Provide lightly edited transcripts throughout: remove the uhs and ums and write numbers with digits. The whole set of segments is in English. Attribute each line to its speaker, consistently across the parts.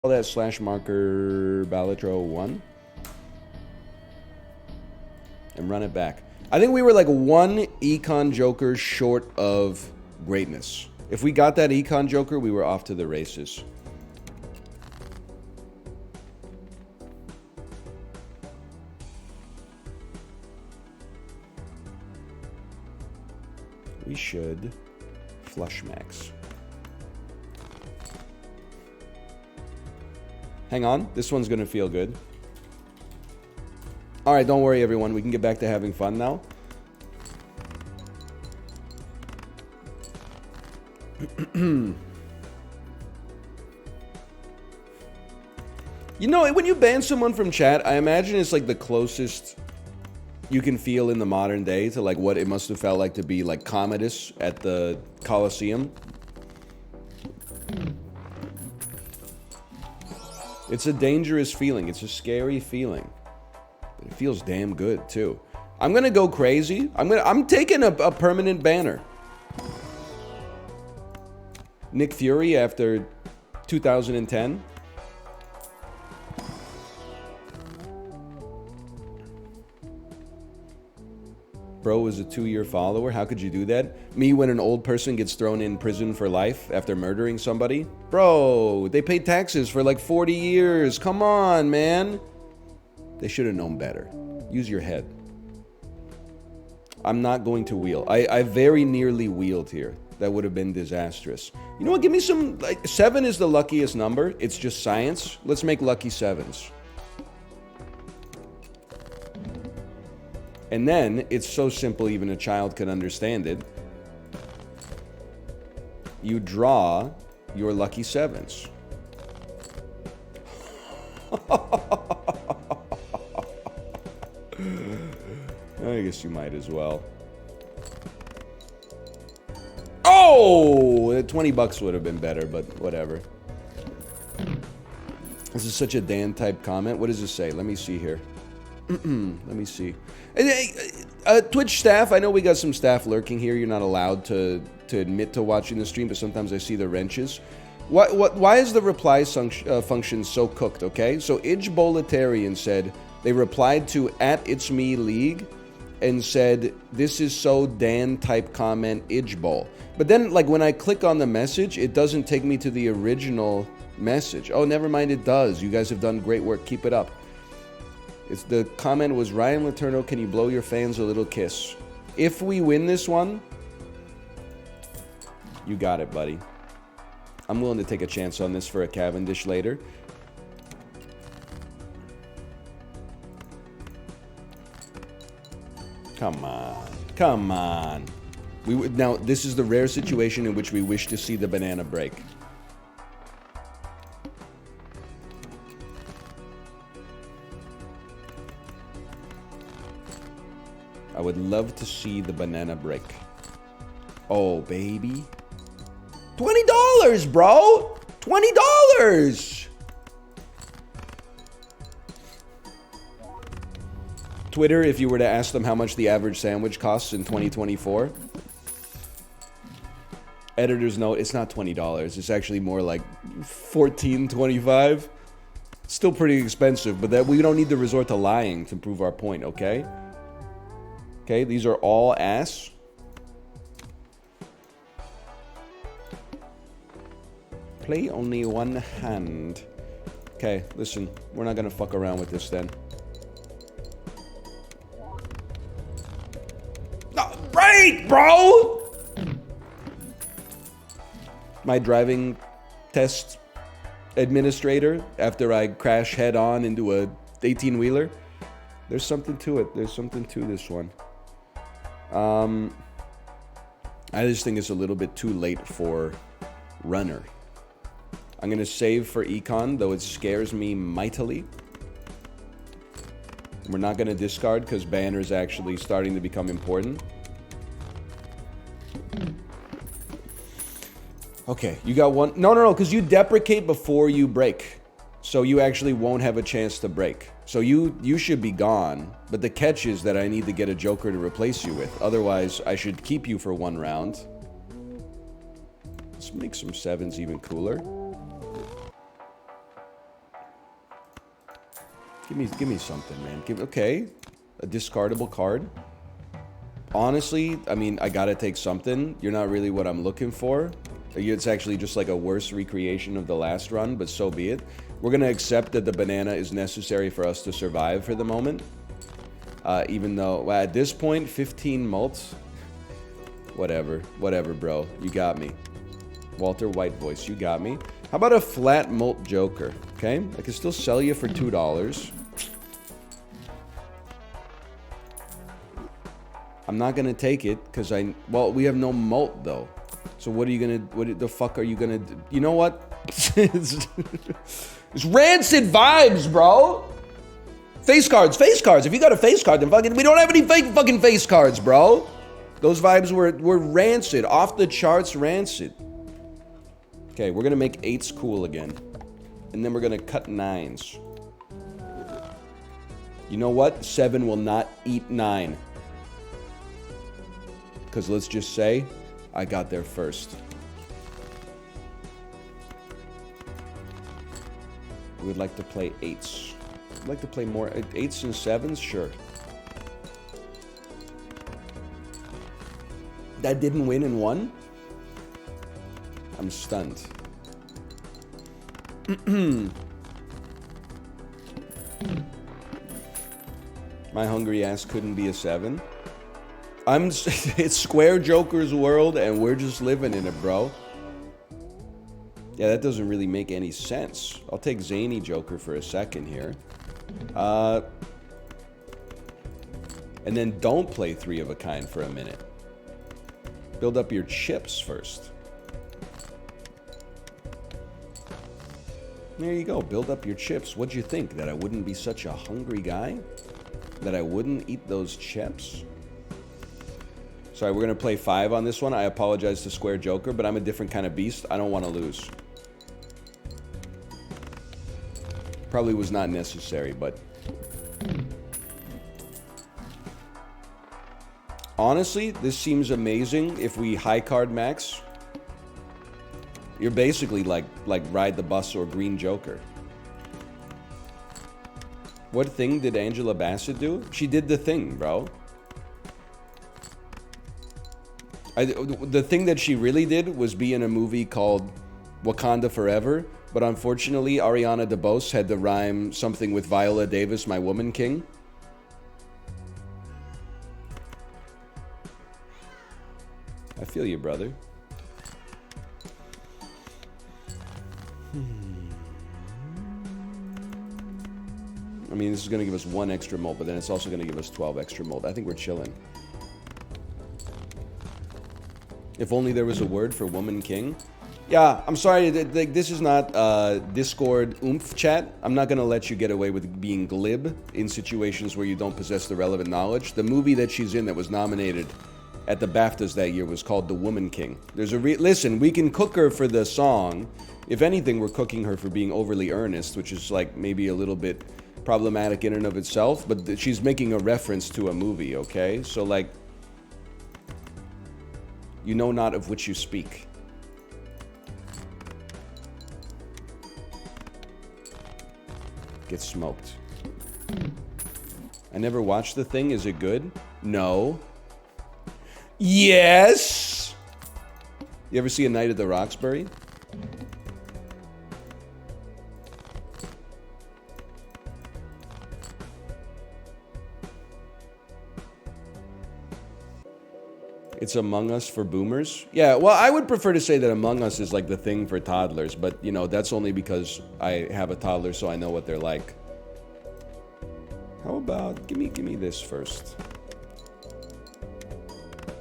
Speaker 1: Call that slash marker Balatro 1 and run it back. I think we were like one econ joker short of greatness. If we got that econ joker, we were off to the races. We should flush max. Hang on, this one's gonna feel good. All right, don't worry, everyone. We can get back to having fun now. You know, when you ban someone from chat, I imagine it's like the closest you can feel in the modern day to like what it must have felt like to be like Commodus at the Colosseum. It's a dangerous feeling. It's a scary feeling. But it feels damn good too. I'm gonna go crazy. I'm taking a permanent banner. Nick Fury after 2010. Bro was a 2-year follower. How could you do that? Me when an old person gets thrown in prison for life after murdering somebody? Bro, they paid taxes for like 40 years. Come on, man. They should have known better. Use your head. I'm not going to wheel. I very nearly wheeled here. That would have been disastrous. You know what? Give me some... Like, 7 is the luckiest number. It's just science. Let's make lucky 7s. And then, it's so simple even a child can understand it. You draw your lucky 7s. I guess you might as well. Oh! 20 bucks would have been better, but whatever. This is such a Dan type comment. What does it say? Let me see here. Let me see. Twitch staff, I know we got some staff lurking here. You're not allowed to admit to watching the stream, but sometimes I see the wrenches. Why is the reply function so cooked, okay? So Bolatarian said, they replied to @It'sMeLeague and said, this is so Dan type comment Bowl. But then, like, when I click on the message, it doesn't take me to the original message. Oh, never mind, it does. You guys have done great work. Keep it up. The comment was, Ryan Letourneau, can you blow your fans a little kiss? If we win this one, you got it, buddy. I'm willing to take a chance on this for a Cavendish later. Come on. Come on. Now, this is the rare situation in which we wish to see the banana break. I would love to see the banana break. Oh, baby. $20, bro! $20! Twitter, if you were to ask them how much the average sandwich costs in 2024. Editor's note, it's not $20. It's actually more like $14.25. Still pretty expensive, but that we don't need to resort to lying to prove our point, okay? Okay, these are all ass. Play only one hand. Okay, listen, we're not gonna fuck around with this then. No, break, bro! My driving test administrator, after I crash head on into a 18-wheeler. There's something to it. There's something to this one. I just think it's a little bit too late for runner. I'm gonna save for econ, though it scares me mightily. We're not gonna discard because banner's actually starting to become important. Okay, you got one. No, because you deprecate before you break. So you actually won't have a chance to break. So you should be gone. But the catch is that I need to get a joker to replace you with. Otherwise, I should keep you for one round. Let's make some 7s even cooler. Give me something, man. Okay. A discardable card. Honestly, I mean, I gotta take something. You're not really what I'm looking for. It's actually just like a worse recreation of the last run, but so be it. We're gonna accept that the banana is necessary for us to survive for the moment. Even though, well, at this point, 15 mults. Whatever, bro. You got me. Walter White voice, you got me. How about a flat mult joker? Okay, I can still sell you for $2. I'm not gonna take it because well, we have no mult though. So what the fuck are you gonna do? You know what? It's rancid vibes, bro. Face cards. If you got a face card, then fucking we don't have any fucking face cards, bro. Those vibes were rancid, off the charts rancid. Okay, we're gonna make 8s cool again. And then we're gonna cut 9s. You know what? 7 will not eat 9. Because let's just say, I got there first. We would like to play 8s. I'd like to play more 8s and 7s? Sure. That didn't win in 1? I'm stunned. My hungry ass couldn't be a 7. It's Square Joker's world, and we're just living in it, bro. Yeah, that doesn't really make any sense. I'll take Zany Joker for a second here. And then don't play 3 of a kind for a minute. Build up your chips first. There you go. Build up your chips. What'd you think? That I wouldn't be such a hungry guy? That I wouldn't eat those chips? Sorry, we're going to play 5 on this one. I apologize to Square Joker, but I'm a different kind of beast. I don't want to lose. Probably was not necessary, but... Honestly, this seems amazing if we high card max. You're basically like Ride the Bus or Green Joker. What thing did Angela Bassett do? She did the thing, bro. The thing that she really did was be in a movie called Wakanda Forever, but unfortunately Ariana DeBose had to rhyme something with Viola Davis, My Woman King. I feel you, brother. I mean, this is going to give us 1 extra mult, but then it's also going to give us 12 extra mult. I think we're chilling. If only there was a word for woman king. Yeah, I'm sorry. This is not Discord oomph chat. I'm not going to let you get away with being glib in situations where you don't possess the relevant knowledge. The movie that she's in that was nominated at the BAFTAs that year was called The Woman King. There's a listen, we can cook her for the song. If anything, we're cooking her for being overly earnest, which is like maybe a little bit problematic in and of itself, but she's making a reference to a movie, okay? So like, you know not of which you speak. Get smoked. I never watched The Thing. Is it good? No. Yes! You ever see A Night at the Roxbury? It's Among Us for boomers? Yeah, well, I would prefer to say that Among Us is like the thing for toddlers, but, you know, that's only because I have a toddler, so I know what they're like. How about, give me this first.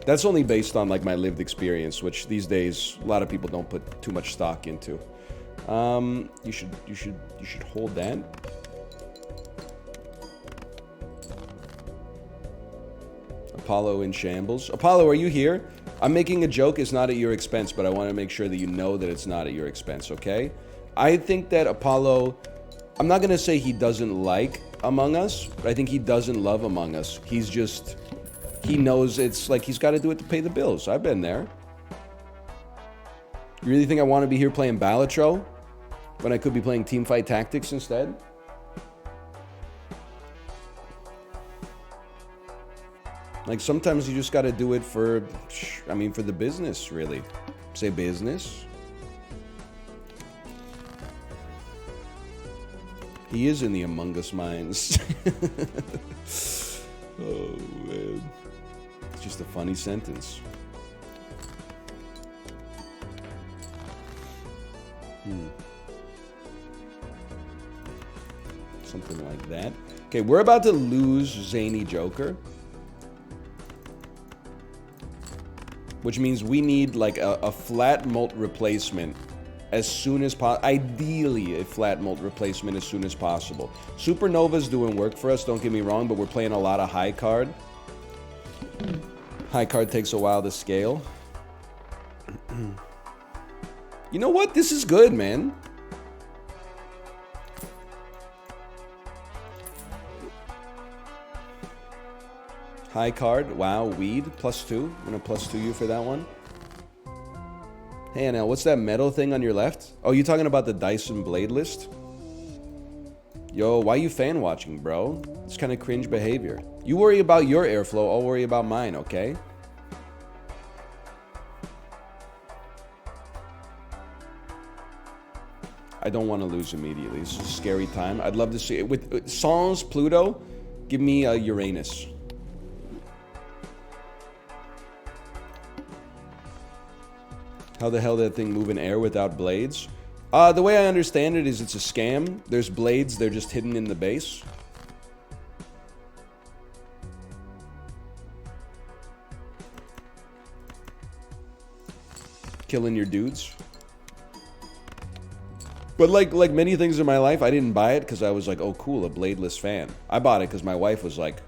Speaker 1: That's only based on, like, my lived experience, which these days, a lot of people don't put too much stock into. You should hold that. Apollo in shambles. Apollo, are you here? I'm making a joke. It's not at your expense, but I want to make sure that you know that it's not at your expense, okay? I think that Apollo, I'm not going to say he doesn't like Among Us, but I think he doesn't love Among Us. He's just, he knows it's like he's got to do it to pay the bills. I've been there. You really think I want to be here playing Balatro when I could be playing Teamfight Tactics instead? Like, sometimes you just got to do it for, I mean, for the business, really. Say business. He is in the Among Us mines. Oh, man. It's just a funny sentence. Something like that. Okay, we're about to lose Zany Joker. Which means we need like a flat mult replacement as soon as possible. Ideally, a flat mult replacement as soon as possible. Supernova's doing work for us, don't get me wrong, but we're playing a lot of high card. High card takes a while to scale. You know what? This is good, man. High card. Wow, weed. +2. I'm gonna +2 you for that one. Hey, Anel, what's that metal thing on your left? Oh, you talking about the Dyson blade list? Yo, why you fan watching, bro? It's kind of cringe behavior. You worry about your airflow, I'll worry about mine, okay? I don't want to lose immediately. This is a scary time. I'd love to see it. With Sans Pluto, give me a Uranus. How the hell did that thing move in air without blades? The way I understand it is it's a scam. There's blades, they're just hidden in the base. Killing your dudes. But like many things in my life, I didn't buy it because I was like, oh cool, a bladeless fan. I bought it because my wife was like,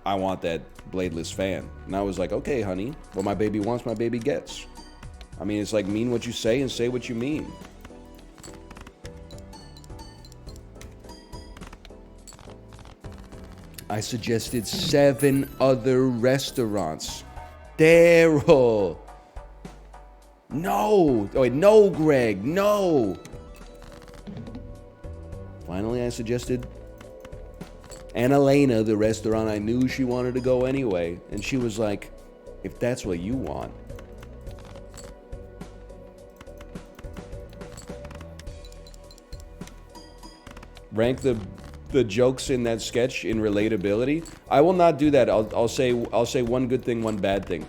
Speaker 1: I want that bladeless fan. And I was like, okay, honey, what my baby wants, my baby gets. I mean, it's like mean what you say and say what you mean. I suggested 7 other restaurants. Daryl. No. Oh, wait, no, Greg. No. Finally, I suggested Annalena, the restaurant I knew she wanted to go anyway. And she was like, if that's what you want. Rank the jokes in that sketch in relatability. I will not do that. I'll say one good thing, one bad thing.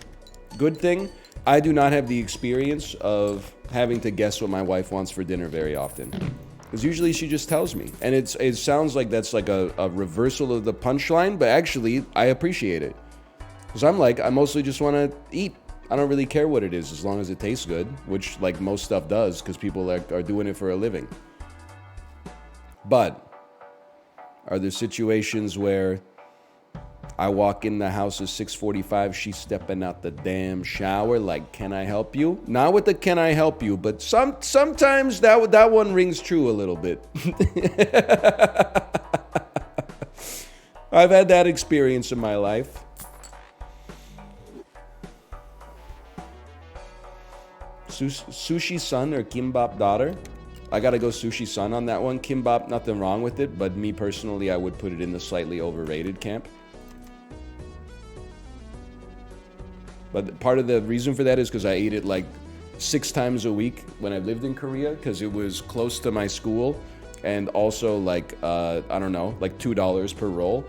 Speaker 1: Good thing, I do not have the experience of having to guess what my wife wants for dinner very often. Because usually she just tells me. And it sounds like that's like a reversal of the punchline, but actually, I appreciate it. Because I'm like, I mostly just want to eat. I don't really care what it is as long as it tastes good, which like most stuff does because people are doing it for a living. But are there situations where I walk in the house at 6:45, she's stepping out the damn shower like, can I help you? Not with the can I help you, but sometimes that one rings true a little bit. I've had that experience in my life. Sushi son or kimbap daughter? I gotta go sushi son on that one. Kimbap, nothing wrong with it, but me personally, I would put it in the slightly overrated camp. But part of the reason for that is because I ate it like 6 times a week when I lived in Korea, because it was close to my school, and also like, I don't know, like $2 per roll.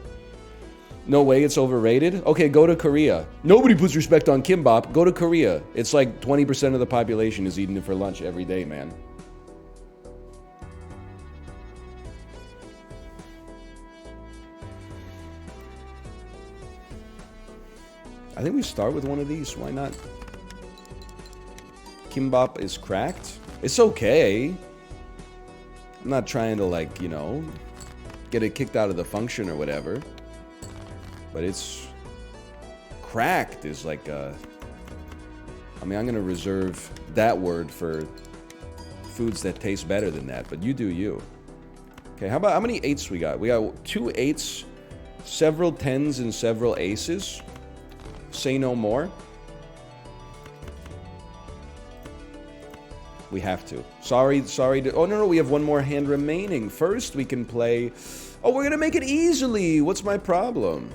Speaker 1: No way it's overrated? Okay, go to Korea. Nobody puts respect on kimbap. Go to Korea. It's like 20% of the population is eating it for lunch every day, man. I think we start with one of these. Why not? Kimbap is cracked. It's okay. I'm not trying to, like, you know, get it kicked out of the function or whatever. But it's cracked is like a... I mean, I'm going to reserve that word for foods that taste better than that. But you do you. Okay, how many 8s we got? We got 2 8s, several 10s, and several aces. Say no more. We have to. Sorry. Oh, no, we have one more hand remaining. First, we can play... Oh, we're going to make it easily. What's my problem?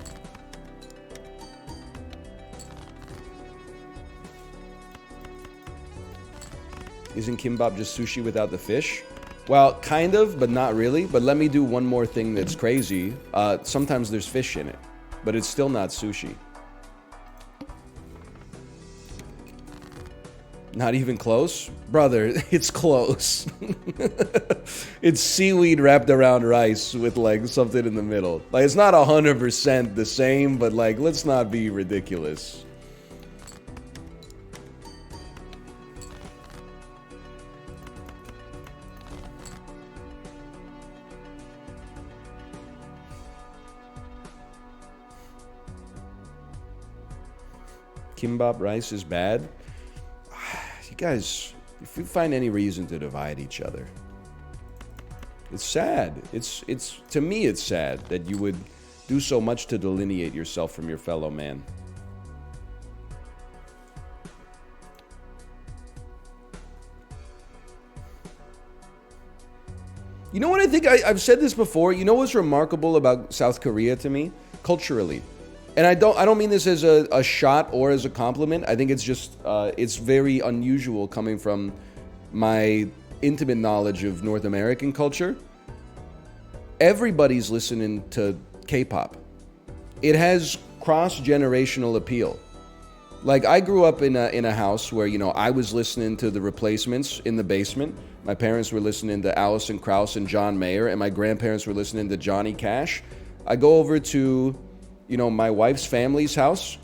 Speaker 1: Isn't kimbap just sushi without the fish? Well, kind of, but not really. But let me do one more thing that's crazy. Sometimes there's fish in it, but it's still not sushi. Not even close? Brother, it's close. It's seaweed wrapped around rice with like something in the middle. Like it's not 100% the same, but like let's not be ridiculous. Kimbap rice is bad. You guys, if you find any reason to divide each other, it's sad. It's to me it's sad that you would do so much to delineate yourself from your fellow man. You know what I think? I've said this before. You know what's remarkable about South Korea to me? Culturally. And I don't mean this as a shot or as a compliment. I think it's just, it's very unusual coming from my intimate knowledge of North American culture. Everybody's listening to K-pop. It has cross-generational appeal. Like, I grew up in a house where, you know, I was listening to The Replacements in the basement. My parents were listening to Alison Krauss and John Mayer, and my grandparents were listening to Johnny Cash. I go over to, you know, my wife's family's house.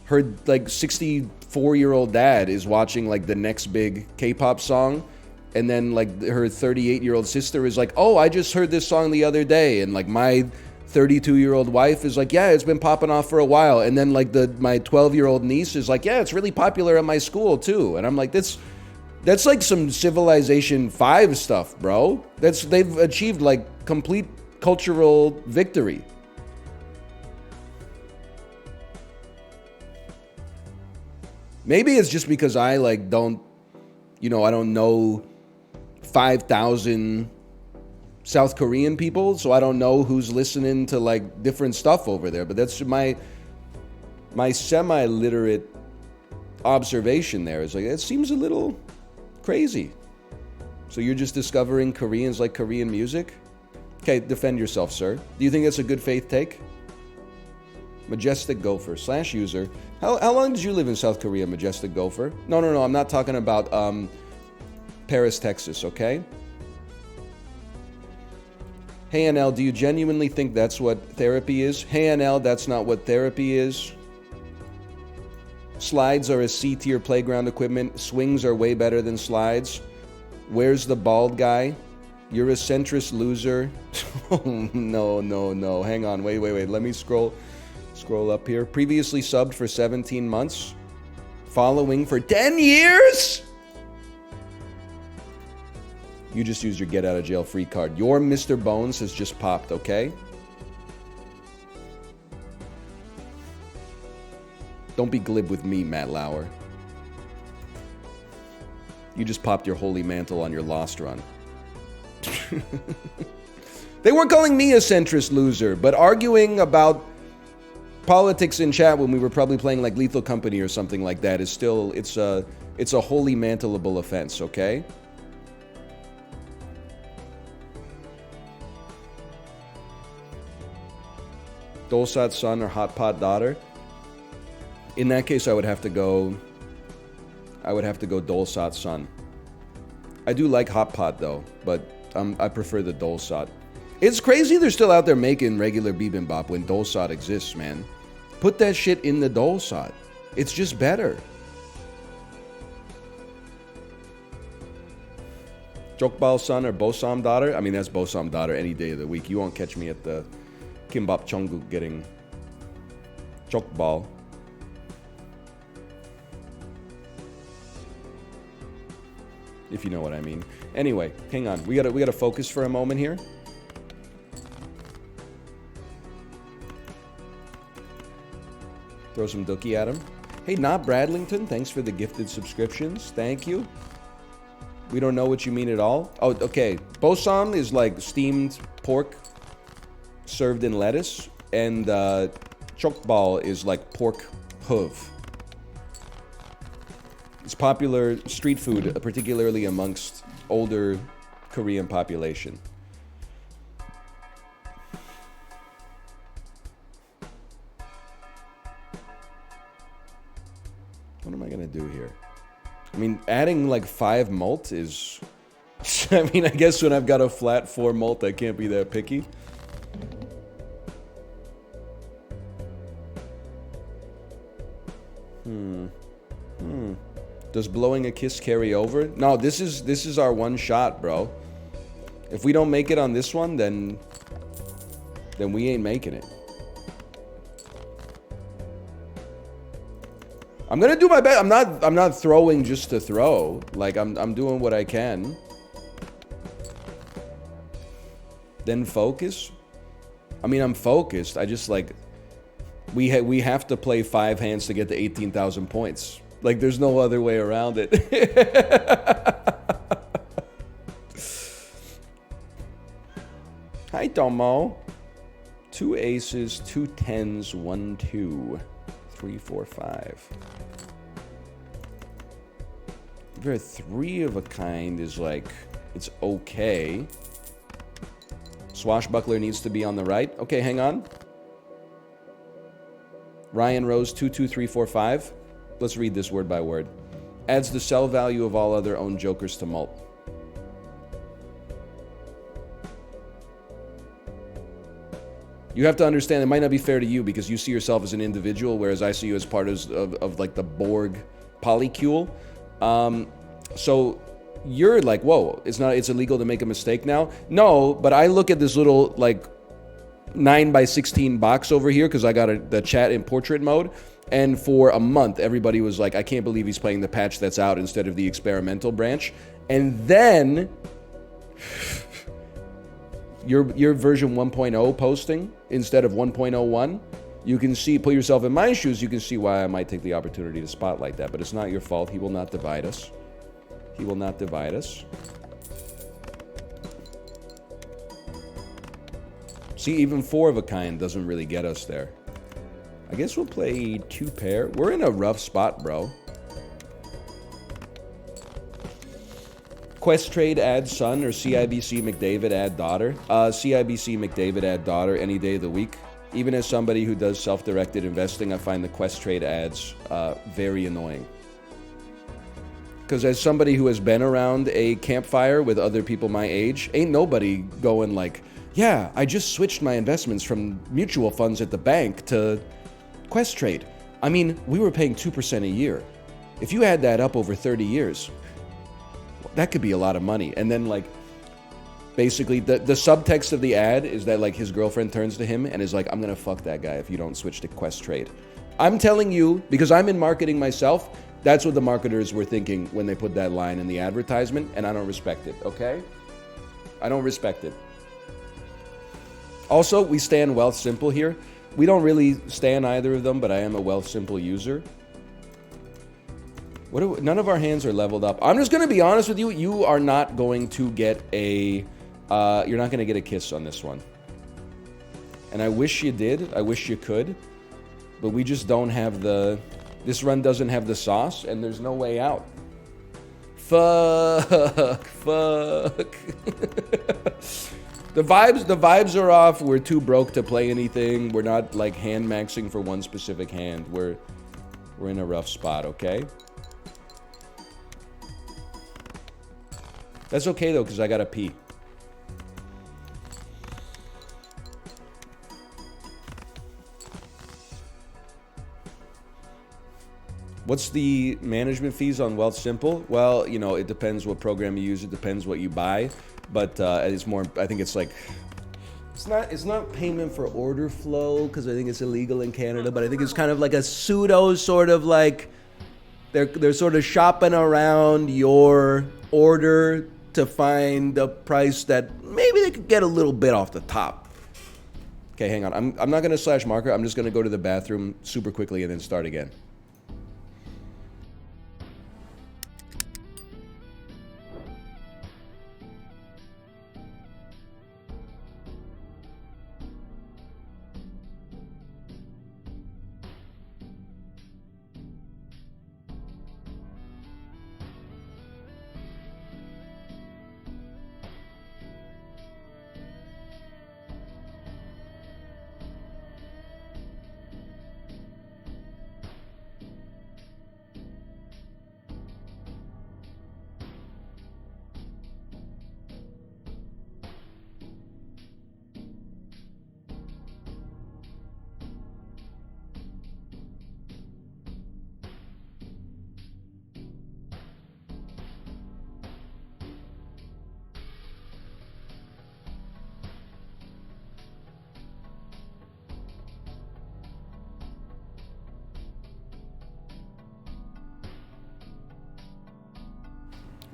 Speaker 1: Her like 64-year-old dad is watching like the next big K-pop song, and then like her 38-year-old sister is like, oh, I just heard this song the other day, and like my 32-year-old wife is like, yeah, it's been popping off for a while, and then like my 12-year-old niece is like, yeah, it's really popular at my school too, and I'm like, that's like some Civilization 5 stuff, bro. They've achieved like complete cultural victory. Maybe it's just because I like don't, you know, I don't know 5,000 South Korean people, so I don't know who's listening to like different stuff over there. But that's my semi-literate observation there is like, it seems a little crazy. So you're just discovering Koreans like Korean music? Okay, defend yourself, sir. Do you think that's a good faith take? Majestic Gopher / user. How long did you live in South Korea, Majestic Gopher? No, I'm not talking about Paris, Texas, okay? Hey NL, do you genuinely think that's what therapy is? Hey NL, that's not what therapy is. Slides are a C-tier playground equipment. Swings are way better than slides. Where's the bald guy? You're a centrist loser. Oh, no. Hang on, wait. Let me scroll up here. Previously subbed for 17 months. Following for 10 years? You just used your get out of jail free card. Your Mr. Bones has just popped, okay? Don't be glib with me, Matt Lauer. You just popped your holy mantle on your lost run. They weren't calling me a centrist loser, but arguing about politics in chat when we were probably playing like Lethal Company or something like that is still, it's a holy mantleable offense, okay? Dolsat son or hot pot daughter? In that case, I would have to go Dolsat son. I do like hot pot though, but I prefer the Dolsat. It's crazy they're still out there making regular bibimbap when Dolsat exists, man. Put that shit in the Dolsat. It's just better. Jokbal son or Bosam daughter? I mean, that's Bosam daughter any day of the week. You won't catch me at the Kimbap Chongguk getting Jokbal. If you know what I mean. Anyway, hang on. We gotta focus for a moment here. Throw some dookie at him. Hey, not Bradlington, thanks for the gifted subscriptions. Thank you. We don't know what you mean at all. Oh, okay. Bosam is like steamed pork served in lettuce, and chokbal is like pork hoof. It's popular street food, particularly amongst older Korean population. What am I gonna do here? I mean, adding like 5 malt is... I mean, I guess when I've got a flat 4 malt, I can't be that picky. Does blowing a kiss carry over? No, this is our one shot, bro. If we don't make it on this one, then we ain't making it. I'm gonna do my best. I'm not throwing just to throw. Like I'm doing what I can. Then focus. I mean, I'm focused. I just like we have to play 5 hands to get to 18,000 points. Like there's no other way around it. Hi, Tomo. 2 aces, 2 tens, 1 2, 3 4 5. Very 3 of a kind is like it's okay. Swashbuckler needs to be on the right. Okay, hang on. Ryan Rose 2 2 3 4 5. Let's read this word by word. Adds the sell value of all other owned jokers to mult. You have to understand it might not be fair to you because you see yourself as an individual, whereas I see you as part of like the Borg polycule. So you're like, whoa, it's illegal to make a mistake now? No, but I look at this little like 9x16 box over here because I got the chat in portrait mode. And for a month, everybody was like, I can't believe he's playing the patch that's out instead of the experimental branch. And then your version 1.0 posting instead of 1.01, you can see, put yourself in my shoes, you can see why I might take the opportunity to spotlight that. But it's not your fault. He will not divide us. He will not divide us. See, even 4 of a kind doesn't really get us there. I guess we'll play 2 pair. We're in a rough spot, bro. Quest trade add son or CIBC McDavid add daughter. CIBC McDavid add daughter any day of the week. Even as somebody who does self-directed investing, I find the quest trade ads very annoying. Because as somebody who has been around a campfire with other people my age, ain't nobody going like, yeah, I just switched my investments from mutual funds at the bank to Quest Trade. I mean, we were paying 2% a year. If you add that up over 30 years, that could be a lot of money. And then like, basically the subtext of the ad is that like his girlfriend turns to him and is like, I'm gonna fuck that guy if you don't switch to Quest Trade. I'm telling you, because I'm in marketing myself, that's what the marketers were thinking when they put that line in the advertisement, and I don't respect it, okay? I don't respect it. Also, we stand Wealth Simple here. We don't really stand either of them, but I am a Wealth Simple user. None of our hands are leveled up. I'm just going to be honest with you. You are not going to get a... you're not going to get a kiss on this one. And I wish you did. I wish you could. But we just don't have the... This run doesn't have the sauce, and there's no way out. Fuck. The vibes are off. We're too broke to play anything. We're not like hand maxing for one specific hand. We're in a rough spot, okay? That's okay though, because I gotta pee. What's the management fees on Wealth Simple? Well, you know, it depends what program you use. It depends what you buy. But it's more, I think it's like, it's not payment for order flow because I think it's illegal in Canada, but I think it's kind of like a pseudo sort of like, they're sort of shopping around your order to find a price that maybe they could get a little bit off the top. Okay, hang on. I'm not going to slash marker. I'm just going to go to the bathroom super quickly and then start again.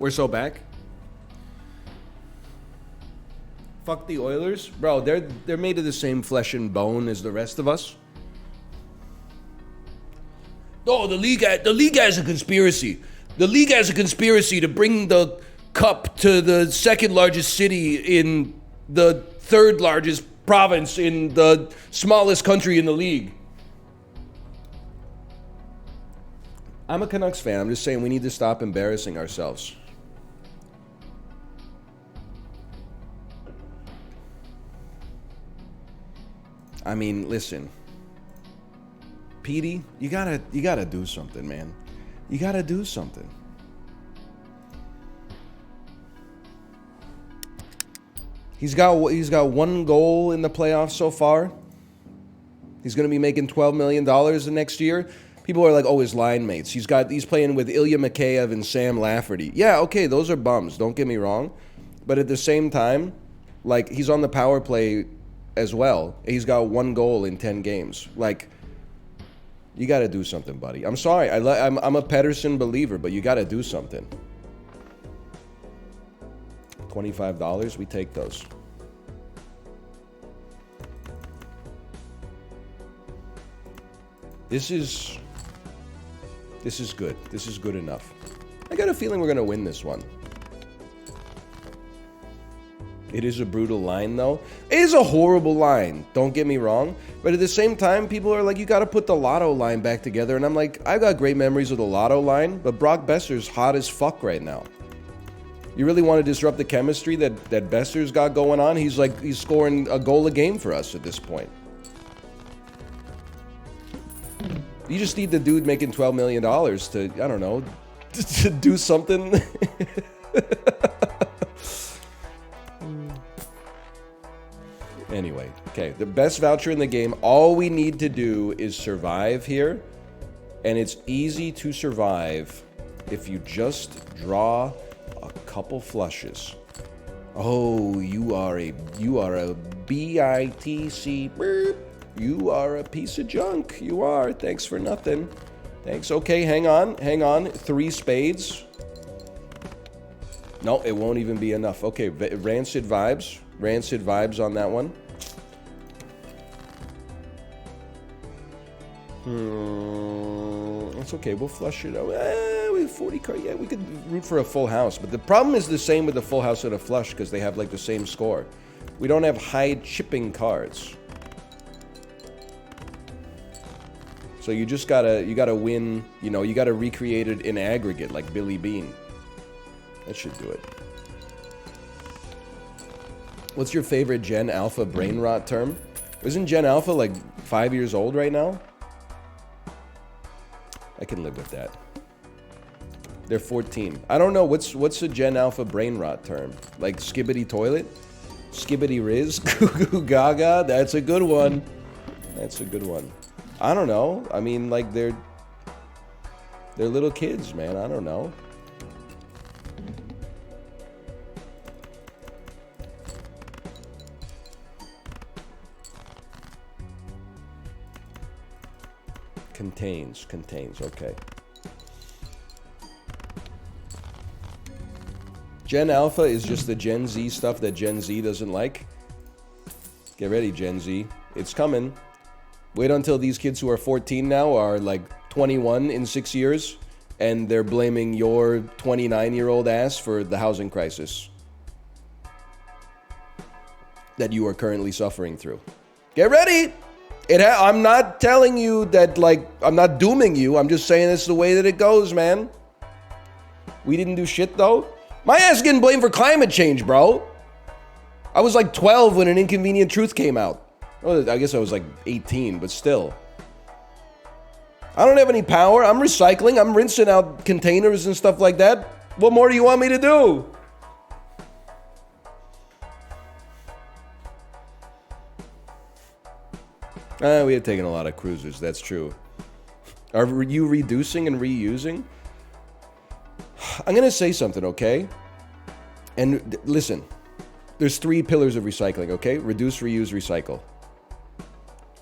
Speaker 1: We're so back. Fuck the Oilers. Bro, they're made of the same flesh and bone as the rest of us. Oh, the league has a conspiracy. The league has a conspiracy to bring the cup to the second largest city in the third largest province in the smallest country in the league. I'm a Canucks fan. I'm just saying we need to stop embarrassing ourselves. I mean, listen, Petey, you gotta do something, man. You gotta do something. He's got one goal in the playoffs so far. He's gonna be making $12 million the next year. People are like, oh, his line mates. He's playing with Ilya Mikheyev and Sam Lafferty. Yeah, okay, those are bums. Don't get me wrong, but at the same time, like, he's on the power play as well. He's got one goal in 10 games. Like, you got to do something, buddy. I'm sorry. I'm a Pedersen believer, but you got to do something. $25, we take those. This is good. This is good enough. I got a feeling we're going to win this one. It is a brutal line, though. It is a horrible line, don't get me wrong. But at the same time, people are like, you got to put the Lotto line back together. And I'm like, I've got great memories of the Lotto line, but Brock Besser's hot as fuck right now. You really want to disrupt the chemistry that Besser's got going on? He's scoring a goal a game for us at this point. You just need the dude making $12 million to, I don't know, to do something. Anyway, okay, the best voucher in the game. All we need to do is survive here. And it's easy to survive if you just draw a couple flushes. Oh, you are a BITC. Burp. You are a piece of junk. You are. Thanks for nothing. Thanks. Okay, hang on. 3 spades. No, it won't even be enough. Okay, rancid vibes. Rancid vibes on that one. It's okay. We'll flush it out. We have 40 cards. Yeah, we could root for a full house. But the problem is the same with the full house and a flush because they have like the same score. We don't have high chipping cards. So you just gotta win. You know, you gotta recreate it in aggregate like Billy Bean. That should do it. What's your favorite Gen Alpha brain rot term? Isn't Gen Alpha like 5 years old right now? I can live with that. They're 14. I don't know. What's a Gen Alpha brain rot term? Like skibbity toilet? Skibbity Riz? Goo goo gaga? That's a good one. That's a good one. I don't know. I mean, like, they're little kids, man. I don't know. Contains, okay. Gen Alpha is just the Gen Z stuff that Gen Z doesn't like. Get ready, Gen Z. It's coming. Wait until these kids who are 14 now are like 21 in 6 years, and they're blaming your 29-year-old ass for the housing crisis that you are currently suffering through. Get ready! I'm not telling you that, like, I'm not dooming you. I'm just saying it's the way that it goes, man. We didn't do shit, though. My ass getting blamed for climate change, bro. I was like 12 when An Inconvenient Truth came out. Well, I guess I was like 18, but still. I don't have any power. I'm recycling. I'm rinsing out containers and stuff like that. What more do you want me to do? We have taken a lot of cruises. That's true. Are you reducing and reusing? I'm going to say something, okay? And listen, there's 3 pillars of recycling, okay? Reduce, reuse, recycle.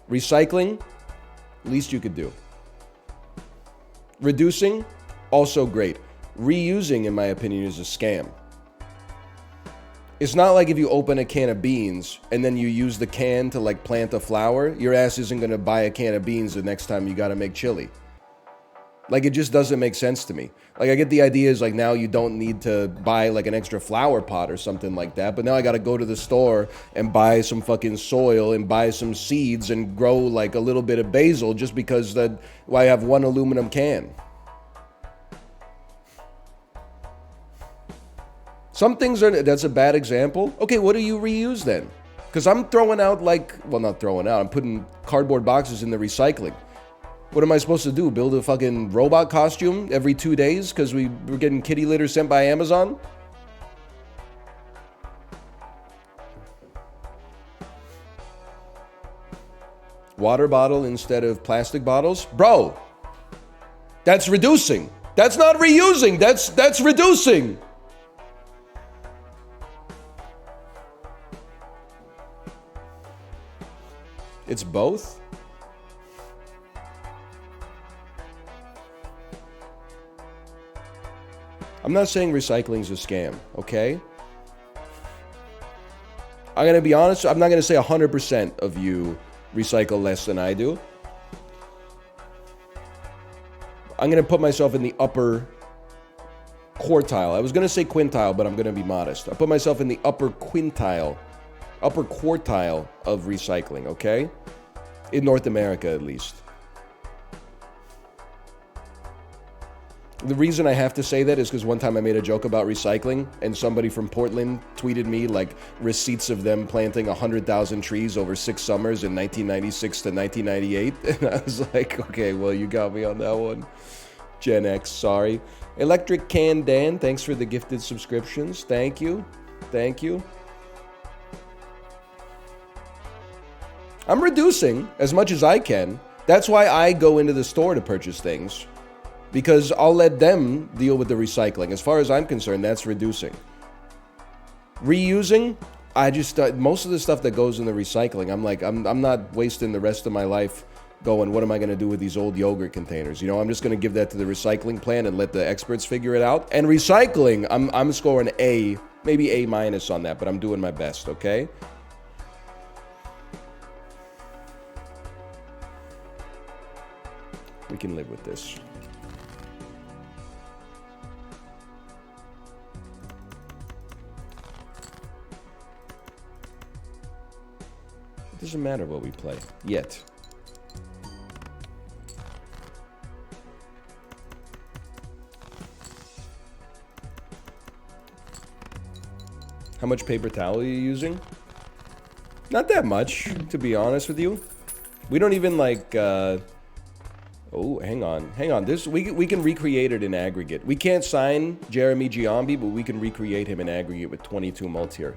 Speaker 1: Recycling, least you could do. Reducing, also great. Reusing, in my opinion, is a scam. It's not like if you open a can of beans and then you use the can to like plant a flower, your ass isn't going to buy a can of beans the next time you got to make chili. Like, it just doesn't make sense to me. Like, I get the idea is like now you don't need to buy like an extra flower pot or something like that, but now I got to go to the store and buy some fucking soil and buy some seeds and grow like a little bit of basil just because I have one aluminum can. Some things that's a bad example. Okay, what do you reuse then? Because I'm throwing out not throwing out, I'm putting cardboard boxes in the recycling. What am I supposed to do? Build a fucking robot costume every 2 days because we're getting kitty litter sent by Amazon? Water bottle instead of plastic bottles? Bro, that's reducing. That's not reusing. That's reducing. It's both? I'm not saying recycling's a scam, okay? I'm going to be honest, I'm not going to say 100% of you recycle less than I do. I'm going to put myself in the upper quartile. I was going to say quintile, but I'm going to be modest. I put myself in the upper quartile of recycling, okay? In North America, at least. The reason I have to say that is because one time I made a joke about recycling and somebody from Portland tweeted me like receipts of them planting 100,000 trees over 6 summers in 1996 to 1998. And I was like, okay, well, you got me on that one. Gen X, sorry. Electric Can Dan, thanks for the gifted subscriptions. Thank you. Thank you. I'm reducing as much as I can. That's why I go into the store to purchase things. Because I'll let them deal with the recycling. As far as I'm concerned, that's reducing. Reusing, I just most of the stuff that goes in the recycling, I'm like, I'm not wasting the rest of my life going, what am I going to do with these old yogurt containers? You know, I'm just going to give that to the recycling plant and let the experts figure it out. And recycling, I'm scoring A, maybe A- on that, but I'm doing my best, okay? We can live with this. It doesn't matter what we play, yet. How much paper towel are you using? Not that much, to be honest with you. We don't even like, oh, hang on. This we can recreate it in aggregate. We can't sign Jeremy Giambi, but we can recreate him in aggregate with 22 mults here.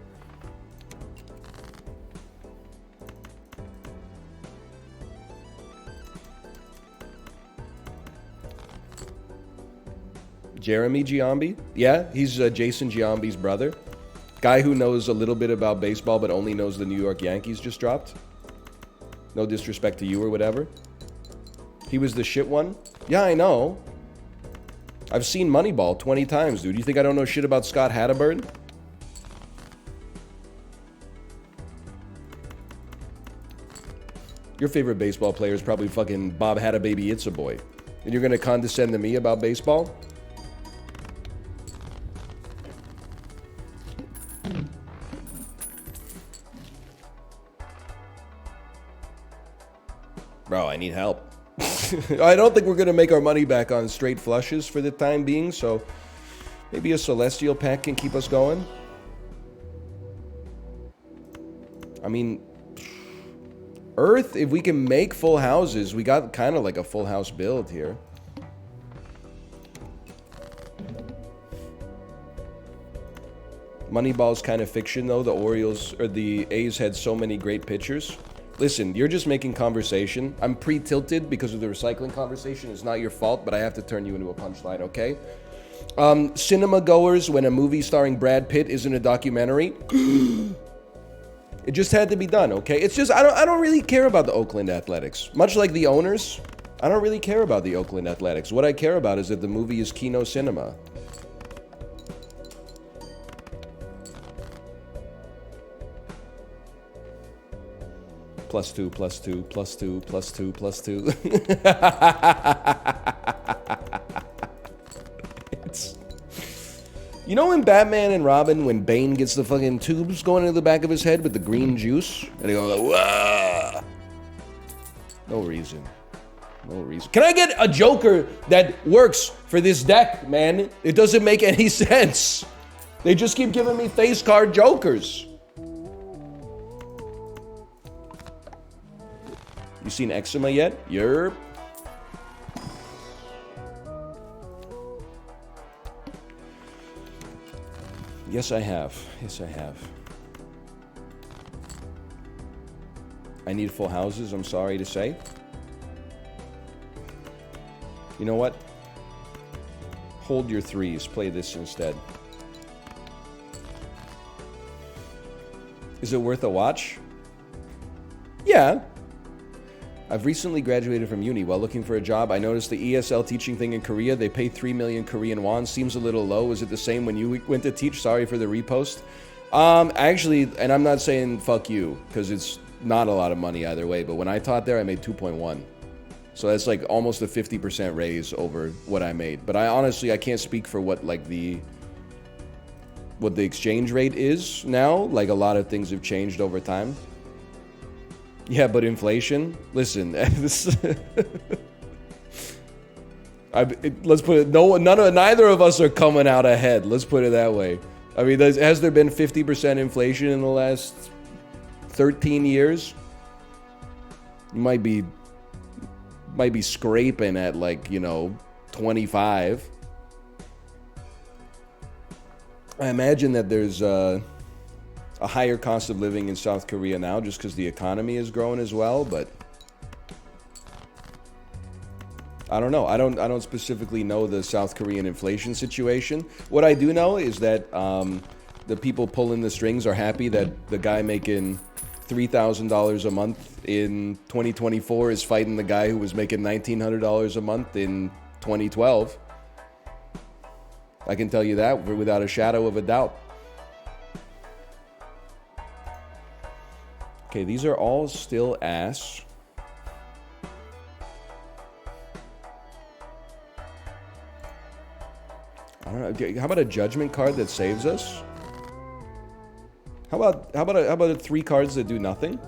Speaker 1: Jeremy Giambi? Yeah, he's Jason Giambi's brother. Guy who knows a little bit about baseball, but only knows the New York Yankees just dropped. No disrespect to you or whatever. He was the shit one? Yeah, I know. I've seen Moneyball 20 times, dude. You think I don't know shit about Scott Hatterburn? Your favorite baseball player is probably fucking Bob Had a Baby It's a Boy. And you're gonna condescend to me about baseball? Bro, I need help. I don't think we're going to make our money back on straight flushes for the time being, so maybe a Celestial pack can keep us going. I mean, Earth, if we can make full houses, we got kind of like a full house build here. Moneyball's kind of fiction, though. The Orioles, or the A's had so many great pitchers. Listen, you're just making conversation. I'm pre-tilted because of the recycling conversation. It's not your fault, but I have to turn you into a punchline, okay? Cinema goers, when a movie starring Brad Pitt isn't a documentary, it just had to be done, okay? It's just, I don't really care about the Oakland Athletics. Much like the owners, I don't really care about the Oakland Athletics. What I care about is that the movie is Kino Cinema. +2, +2, +2, +2, +2. You know in Batman and Robin, when Bane gets the fucking tubes going into the back of his head with the green juice? And he goes like, wah! No reason. No reason. Can I get a Joker that works for this deck, man? It doesn't make any sense. They just keep giving me face card Jokers. You seen Eczema yet? Yerp. Yes, I have. Yes, I have. I need full houses, I'm sorry to say. You know what? Hold your threes. Play this instead. Is it worth a watch? Yeah. I've recently graduated from uni. While looking for a job, I noticed the ESL teaching thing in Korea. They pay 3 million Korean won. Seems a little low. Is it the same when you went to teach? Sorry for the repost. Actually, and I'm not saying fuck you, because it's not a lot of money either way, but when I taught there, I made 2.1. So that's like almost a 50% raise over what I made. But I honestly, I can't speak for what like what the exchange rate is now. Like a lot of things have changed over time. Yeah, but inflation? Listen, let's put it, neither of us are coming out ahead. Let's put it that way. I mean, has there been 50% inflation in the last 13 years? You might be scraping at like, 25. I imagine that there's a higher cost of living in South Korea now just because the economy is growing as well, but I don't know. I don't specifically know the South Korean inflation situation. What I do know is that the people pulling the strings are happy that the guy making $3,000 a month in 2024 is fighting the guy who was making $1,900 a month in 2012. I can tell you that without a shadow of a doubt. Okay, these are all still ass. I don't know. Okay, how about a judgment card that saves us? How about 3 cards that do nothing?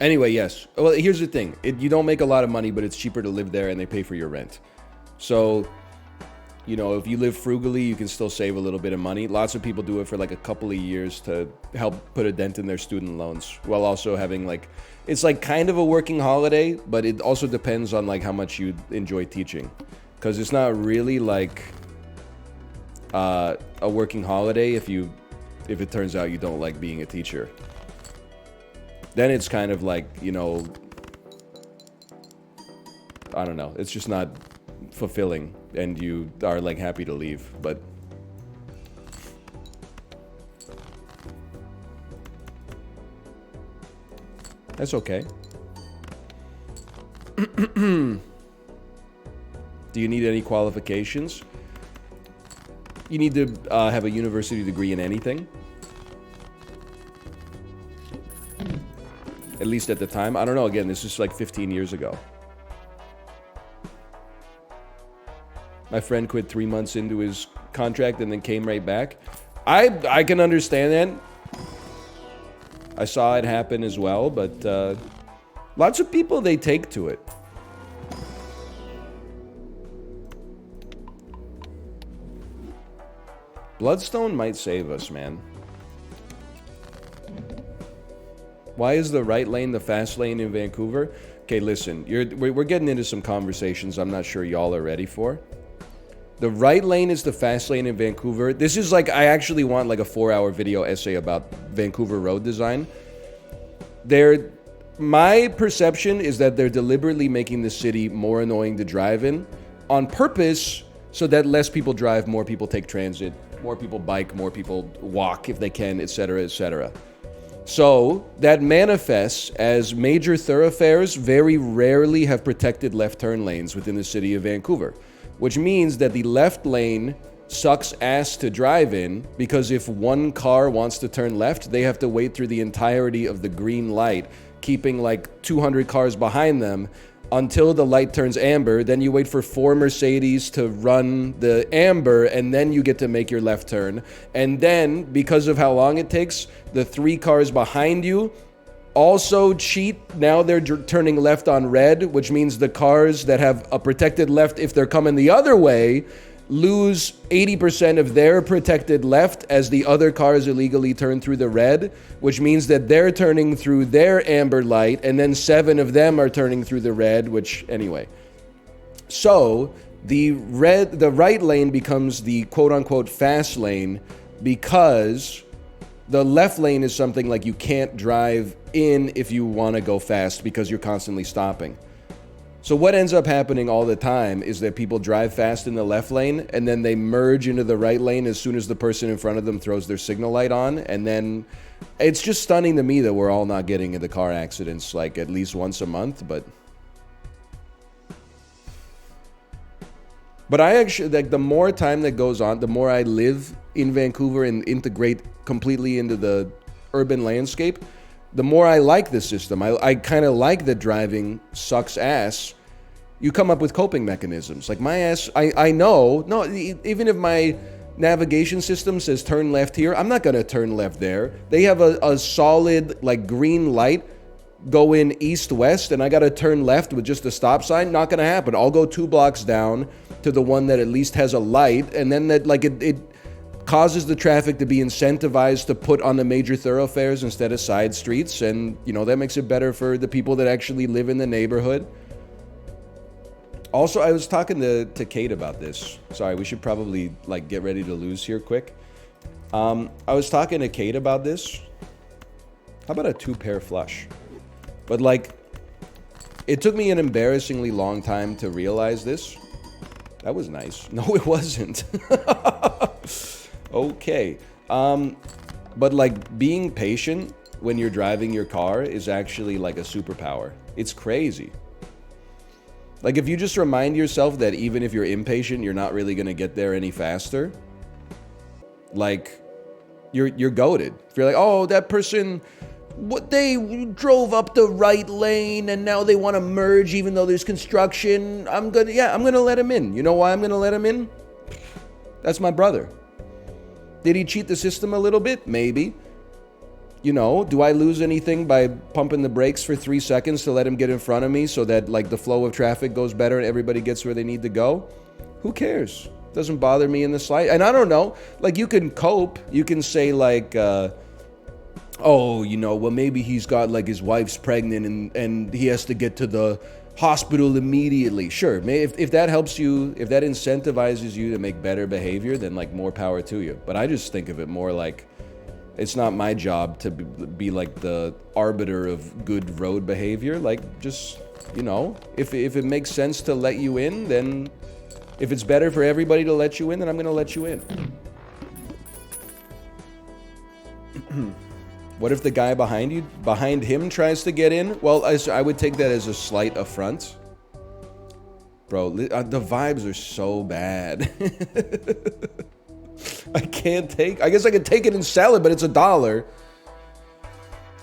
Speaker 1: Anyway, yes. Well, here's the thing. You don't make a lot of money, but it's cheaper to live there, and they pay for your rent. So, if you live frugally, you can still save a little bit of money. Lots of people do it for like a couple of years to help put a dent in their student loans, while also having it's like kind of a working holiday, but it also depends on like how much you enjoy teaching. Because it's not really like a working holiday if it turns out you don't like being a teacher. Then it's kind of like, I don't know. It's just not fulfilling, and you are like happy to leave, but that's okay. Do you need any qualifications? You need to have a university degree in anything. At least at the time. I don't know, again, this is like 15 years ago. My friend quit 3 months into his contract and then came right back. I can understand that. I saw it happen as well, but lots of people, they take to it. Bloodstone might save us, man. Why is the right lane the fast lane in Vancouver? Okay, listen, we're getting into some conversations I'm not sure y'all are ready for. The right lane is the fast lane in Vancouver. This is like, I actually want like a 4-hour video essay about Vancouver road design. My perception is that they're deliberately making the city more annoying to drive in on purpose so that less people drive, more people take transit, more people bike, more people walk if they can, etc., etc. So that manifests as major thoroughfares very rarely have protected left turn lanes within the city of Vancouver, which means that the left lane sucks ass to drive in, because if one car wants to turn left, they have to wait through the entirety of the green light, keeping like 200 cars behind them until the light turns amber. Then you wait for 4 Mercedes to run the amber, and then you get to make your left turn. And then, because of how long it takes, the 3 cars behind you also cheat. Now they're turning left on red, which means the cars that have a protected left, if they're coming the other way, lose 80% of their protected left as the other cars illegally turn through the red, which means that they're turning through their amber light, and then 7 of them are turning through the red, which, anyway. So, the right lane becomes the quote-unquote fast lane, because the left lane is something like you can't drive in if you want to go fast, because you're constantly stopping. So what ends up happening all the time is that people drive fast in the left lane, and then they merge into the right lane as soon as the person in front of them throws their signal light on. And then it's just stunning to me that we're all not getting into car accidents like at least once a month. But I actually, like, the more time that goes on, the more I live in Vancouver and integrate completely into the urban landscape, the more I like this system. I kind of like that driving sucks ass. You come up with coping mechanisms. Like my ass, I know, no, even if my navigation system says turn left here, I'm not going to turn left there. They have a solid, like, green light going east-west, and I got to turn left with just a stop sign. Not going to happen. I'll go 2 blocks down to the one that at least has a light, and then that, like, it causes the traffic to be incentivized to put on the major thoroughfares instead of side streets, and, you know, that makes it better for the people that actually live in the neighborhood. Also, I was talking to Kate about this. Sorry, we should probably, like, get ready to lose here quick. I was talking to Kate about this. How about a 2-pair flush? But, like, it took me an embarrassingly long time to realize this. That was nice. No, it wasn't. Okay. But, like, being patient when you're driving your car is actually like a superpower. It's crazy. Like, if you just remind yourself that even if you're impatient, you're not really going to get there any faster, like, you're goated. If you're like, oh, that person, what, they drove up the right lane and now they want to merge even though there's construction, I'm going to let him in. You know why I'm going to let him in? That's my brother. Did he cheat the system a little bit? Maybe. You know, do I lose anything by pumping the brakes for 3 seconds to let him get in front of me so that, like, the flow of traffic goes better and everybody gets where they need to go? Who cares? Doesn't bother me in the slightest. And I don't know, like, you can cope. You can say, like, oh, you know, well, maybe he's got, like, his wife's pregnant and he has to get to the hospital immediately. Sure, if that helps you, if that incentivizes you to make better behavior, then, like, more power to you. But I just think of it more like, it's not my job to be like the arbiter of good road behavior. Like, just, you know, if it makes sense to let you in, then if it's better for everybody to let you in, then I'm going to let you in. What if the guy behind him tries to get in? Well, I would take that as a slight affront. Bro, the vibes are so bad. I guess I could take it in salad, but it's $1.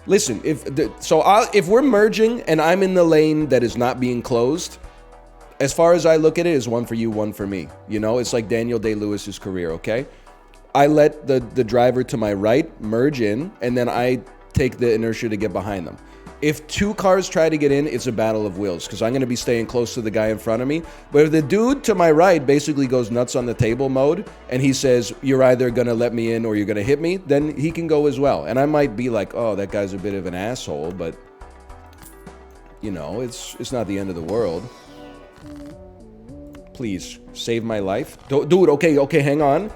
Speaker 1: Listen, if we're merging and I'm in the lane that is not being closed, as far as I look at it, it's one for you, one for me. You know, it's like Daniel Day-Lewis's career, okay? I let the driver to my right merge in, and then I take the inertia to get behind them. If 2 cars try to get in, it's a battle of wills, because I'm going to be staying close to the guy in front of me. But if the dude to my right basically goes nuts on the table mode, and he says, you're either going to let me in or you're going to hit me, then he can go as well. And I might be like, oh, that guy's a bit of an asshole, but, you know, it's not the end of the world. Please, save my life. Dude, okay, hang on.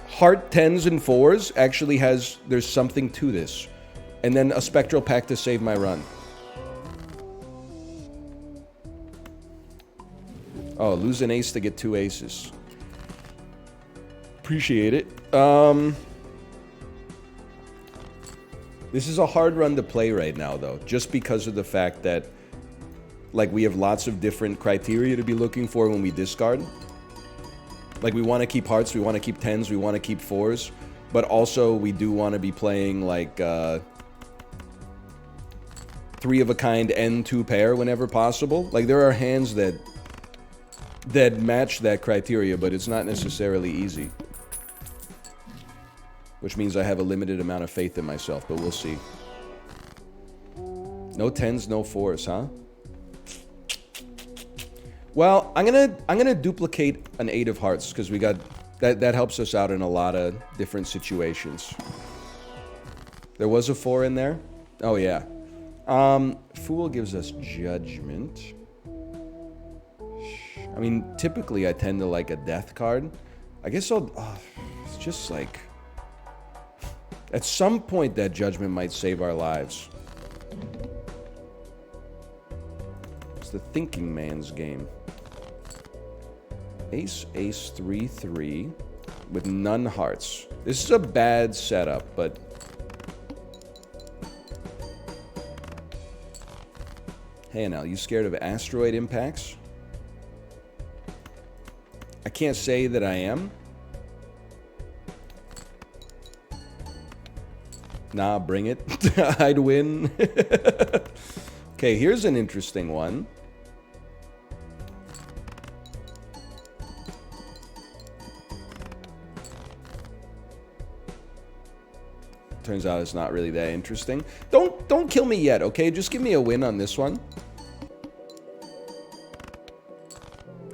Speaker 1: Heart 10s and 4s actually there's something to this. And then a spectral pack to save my run. Oh, lose an ace to get 2 aces. Appreciate it. This is a hard run to play right now, though, just because of the fact that, like, we have lots of different criteria to be looking for when we discard. Like, we want to keep hearts, we want to keep tens, we want to keep fours, but also we do want to be playing, like, 3 of a kind and 2 pair whenever possible. Like, there are hands that match that criteria, but it's not necessarily easy. Which means I have a limited amount of faith in myself, but we'll see. No tens, no fours, huh? Well, I'm gonna duplicate an 8 of hearts because we got that helps us out in a lot of different situations. There was a 4 in there. Oh yeah. Fool gives us judgment. I mean, typically I tend to like a death card. I guess I'll. It's just like. At some point, that judgment might save our lives. It's the thinking man's game. Ace, ace, 3, 3, with none hearts. This is a bad setup, but... Hey, now, you scared of asteroid impacts? I can't say that I am. Nah, bring it. I'd win. Okay, here's an interesting one. Turns out it's not really that interesting. Don't kill me yet, okay? Just give me a win on this one.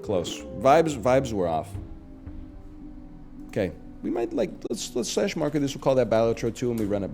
Speaker 1: Close. Vibes were off. Okay. We might, like, let's slash marker this. We'll call that Balatro 2 and we run it